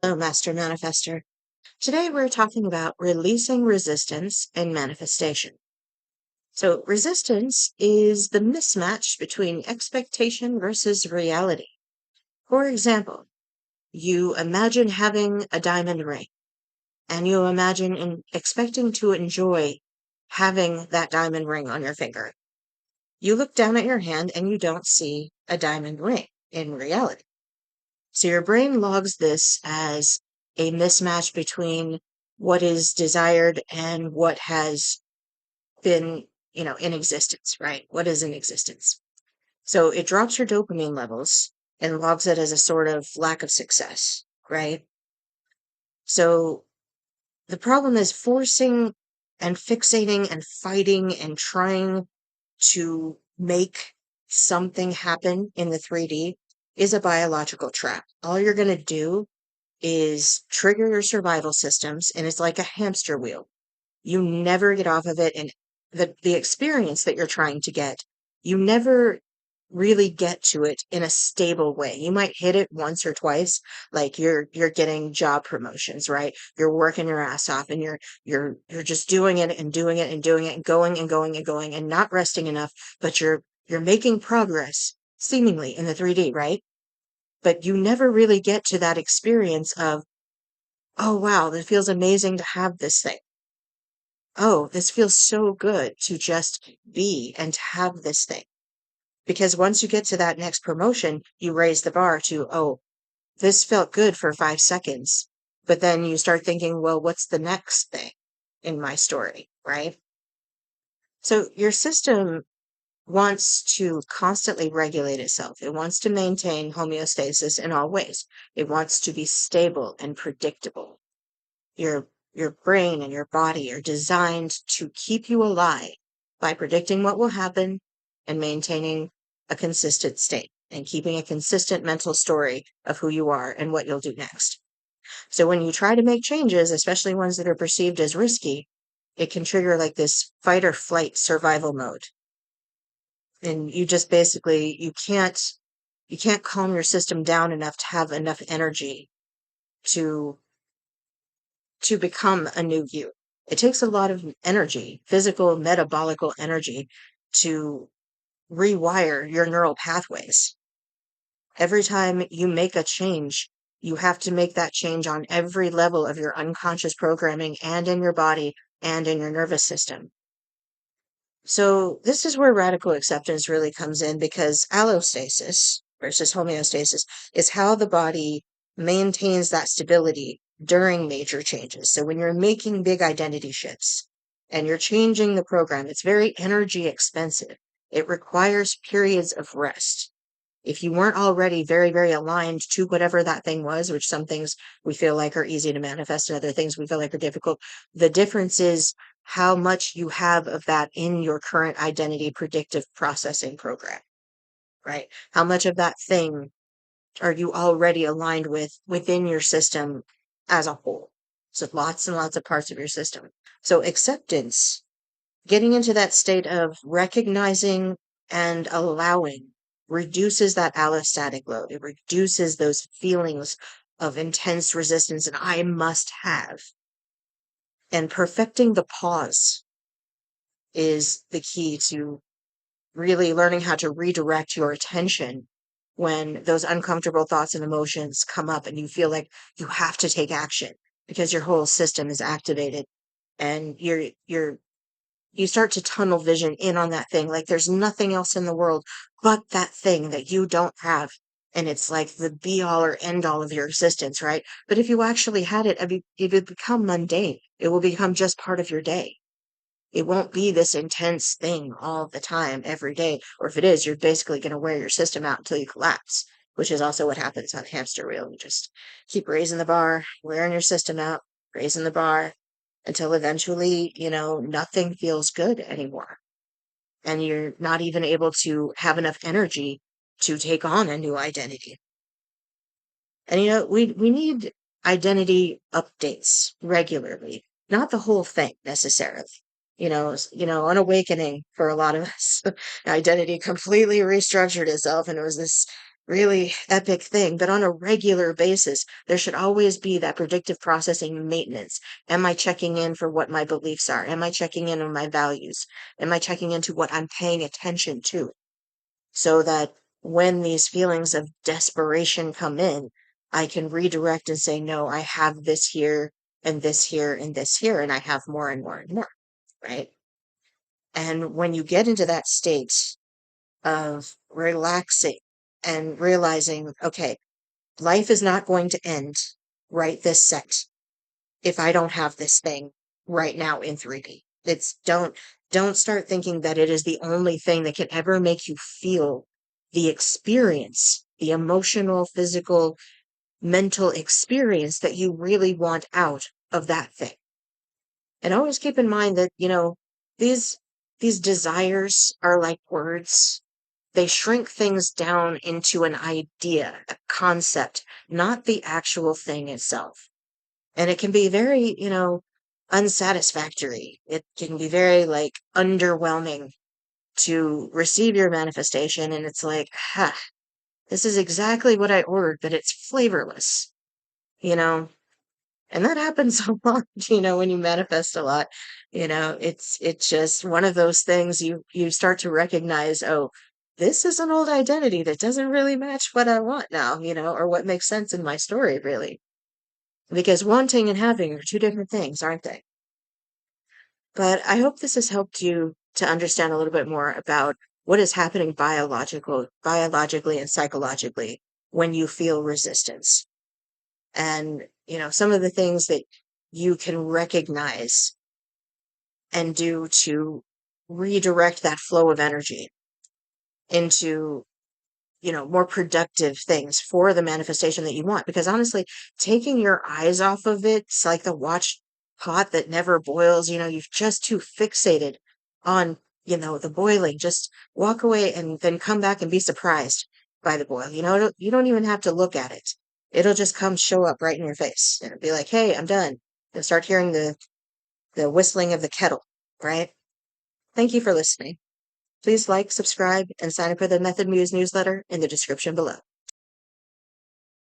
Hello, Master Manifester. Today we're talking about releasing resistance and manifestation. So, resistance is the mismatch between expectation versus reality. For example, you imagine having a diamond ring, and you imagine expecting to enjoy having that diamond ring on your finger. You look down at your hand and you don't see a diamond ring in reality. So your brain logs this as a mismatch between what is desired and what has been, in existence, right? What is in existence. So it drops your dopamine levels and logs it as a sort of lack of success, right? So the problem is forcing and fixating and fighting and trying to make something happen in the 3D is a biological trap. All you're going to do is trigger your survival systems, and it's like a hamster wheel. You never get off of it, and the experience that you're trying to get, you never really get to it in a stable way. You might hit it once or twice, like you're getting job promotions, right? You're working your ass off and you're just doing it and doing it and doing it and going and going and going and not resting enough, but you're making progress seemingly in the 3D, right? But you never really get to that experience of, oh, wow, that feels amazing to have this thing. Oh, this feels so good to just be and to have this thing. Because once you get to that next promotion, you raise the bar to, oh, this felt good for 5 seconds. But then you start thinking, well, what's the next thing in my story, right? So your system wants to constantly regulate itself. It wants to maintain homeostasis in all ways. It wants to be stable and predictable. Your brain and your body are designed to keep you alive by predicting what will happen and maintaining a consistent state and keeping a consistent mental story of who you are and what you'll do next. So when you try to make changes, especially ones that are perceived as risky, it can trigger like this fight or flight survival mode. And you just basically you can't calm your system down enough to have enough energy to become a new you. It takes a lot of energy, physical, metabolical energy, to rewire your neural pathways. Every time you make a change, you have to make that change on every level of your unconscious programming and in your body and in your nervous system. So this is where radical acceptance really comes in, because allostasis versus homeostasis is how the body maintains that stability during major changes. So when you're making big identity shifts and you're changing the program, it's very energy expensive. It requires periods of rest. If you weren't already very, very aligned to whatever that thing was, which some things we feel like are easy to manifest and other things we feel like are difficult, the difference is how much you have of that in your current identity predictive processing program, right? How much of that thing are you already aligned with within your system as a whole? So lots and lots of parts of your system. So acceptance, getting into that state of recognizing and allowing, reduces that allostatic load. It reduces those feelings of intense resistance and I must have. And perfecting the pause is the key to really learning how to redirect your attention when those uncomfortable thoughts and emotions come up and you feel like you have to take action because your whole system is activated and you start to tunnel vision in on that thing. Like there's nothing else in the world but that thing that you don't have. And it's like the be all or end all of your existence, right? But if you actually had it, it would become mundane. It will become just part of your day. It won't be this intense thing all the time, every day. Or if it is, you're basically going to wear your system out until you collapse, which is also what happens on hamster wheel. You just keep raising the bar, wearing your system out, raising the bar until eventually, nothing feels good anymore. And you're not even able to have enough energy to take on a new identity. And we need identity updates regularly, not the whole thing necessarily. An awakening for a lot of us. Identity completely restructured itself, and it was this really epic thing, but on a regular basis, there should always be that predictive processing maintenance. Am I checking in for what my beliefs are? Am I checking in on my values? Am I checking into what I'm paying attention to? So that when these feelings of desperation come in, I can redirect and say, no, I have this here and this here and this here, and I have more and more and more, right? And when you get into that state of relaxing and realizing, okay, life is not going to end right this sec if I don't have this thing right now in 3D. It's don't start thinking that it is the only thing that can ever make you feel the experience, the emotional, physical, mental experience that you really want out of that thing. And always keep in mind that, these these desires are like words. They shrink things down into an idea, a concept, not the actual thing itself. And it can be very, unsatisfactory. It can be very like underwhelming to receive your manifestation. And it's like, ha, this is exactly what I ordered, but it's flavorless, you know? And that happens a lot, when you manifest a lot. It's just one of those things you start to recognize, oh, this is an old identity that doesn't really match what I want now, or what makes sense in my story, really. Because wanting and having are two different things, aren't they? But I hope this has helped you to understand a little bit more about what is happening biologically and psychologically when you feel resistance. And, some of the things that you can recognize and do to redirect that flow of energy into, more productive things for the manifestation that you want. Because honestly, taking your eyes off of it's like the watch pot that never boils. You're just too fixated on, the boiling. Just walk away and then come back and be surprised by the boil. You don't even have to look at it. It'll just come show up right in your face and it'll be like, hey, I'm done. You'll start hearing the whistling of the kettle, right? Thank you for listening. Please like, subscribe, and sign up for the Method Muse newsletter in the description below.